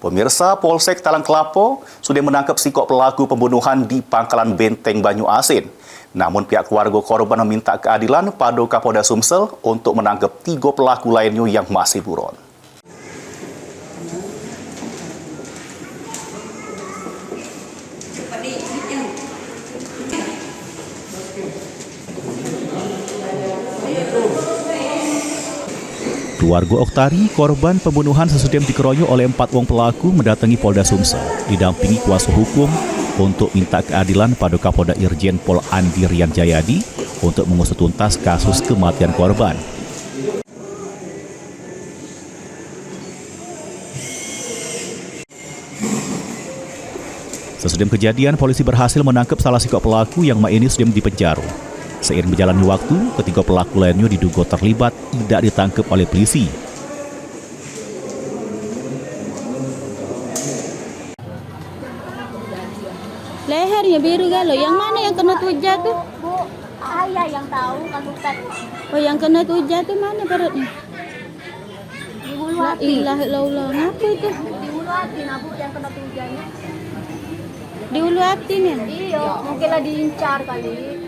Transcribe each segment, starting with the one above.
Pemirsa, Polsek Talang Kelapo sudah menangkap sikok pelaku pembunuhan di Pangkalan Benteng Banyu Asin. Namun pihak keluarga korban meminta keadilan pada Kapolda Sumsel untuk menangkap 3 pelaku lainnya yang masih buron. Keluarga Oktari, korban pembunuhan sesudah dikeroyok oleh 4 orang pelaku mendatangi Polda Sumsel, didampingi kuasa hukum untuk minta keadilan pada Kapolda Irjen Pol Andi Rian Jayadi untuk mengusut tuntas kasus kematian korban. Sesudah kejadian, polisi berhasil menangkap salah sikok pelaku yang ini sudah dipenjara. Seiring berjalannya waktu, ketiga pelaku lainnya diduga terlibat tidak ditangkap oleh polisi. Lehernya biru galau. Yang mana yang kena tujat tuh? Bu, ayah yang tahu kan Ustaz. Oh, yang kena tujat tuh mana perutnya? Di Hulu Hati. Ngapa itu? Di Hulu Hati, nah Bu, yang kena tujanya. Di Hulu Hati nih? Iya, mungkin lah diincar kali.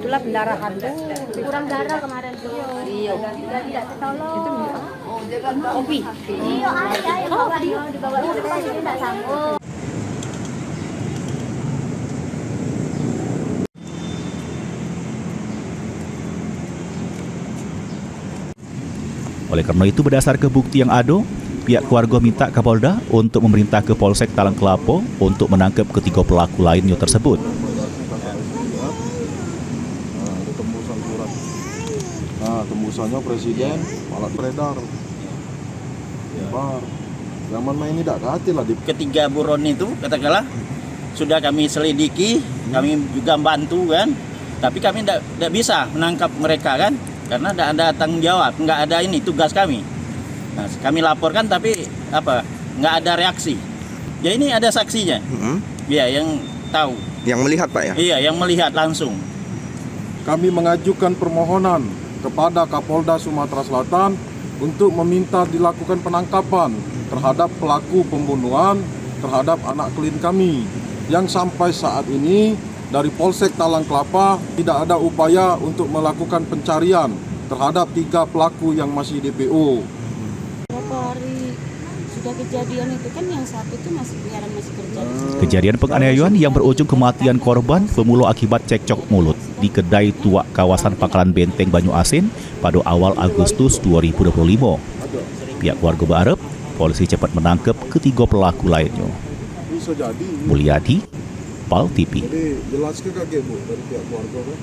Itulah pendarahan tuh. Kurang darah kemarin tuh. Iya. Dan tidak tertolong. Itu kopi. Iya, ayah yang bawa dia dibawa ke depan dia tidak sanggup. Oleh karena itu, berdasar ke bukti yang ada, pihak keluarga minta Kapolda untuk memerintah ke Polsek Talang Kelapo untuk menangkap ketiga pelaku lainnya tersebut. Tembusannya presiden malah beredar. Zaman main ini tidak hati lah. Ketiga buron itu katakanlah sudah kami selidiki, kami juga bantu kan, tapi kami tidak bisa menangkap mereka kan, karena tidak ada tanggung jawab, nggak ada ini tugas kami. Nah, kami laporkan tapi nggak ada reaksi. Ya ini ada saksinya, ya yang tahu. Yang melihat Pak ya? Iya, yang melihat langsung. Kami mengajukan permohonan kepada Kapolda Sumatera Selatan untuk meminta dilakukan penangkapan terhadap pelaku pembunuhan terhadap anak klien kami yang sampai saat ini dari Polsek Talang Kelapa tidak ada upaya untuk melakukan pencarian terhadap 3 pelaku yang masih DPO. Berapa hari sudah kejadian itu kan yang satu itu masih kerja. Kejadian penganiayaan yang berujung kematian korban bermula akibat cekcok mulut di kedai tua kawasan Pangkalan Benteng Banyu Asin pada awal Agustus 2025. Pihak keluarga berharap polisi cepat menangkap ketiga pelaku lainnya. Bisa jadi. Mulyadi, PAL TV. Jadi jelas ke kakek Bu dari pihak keluarga kan?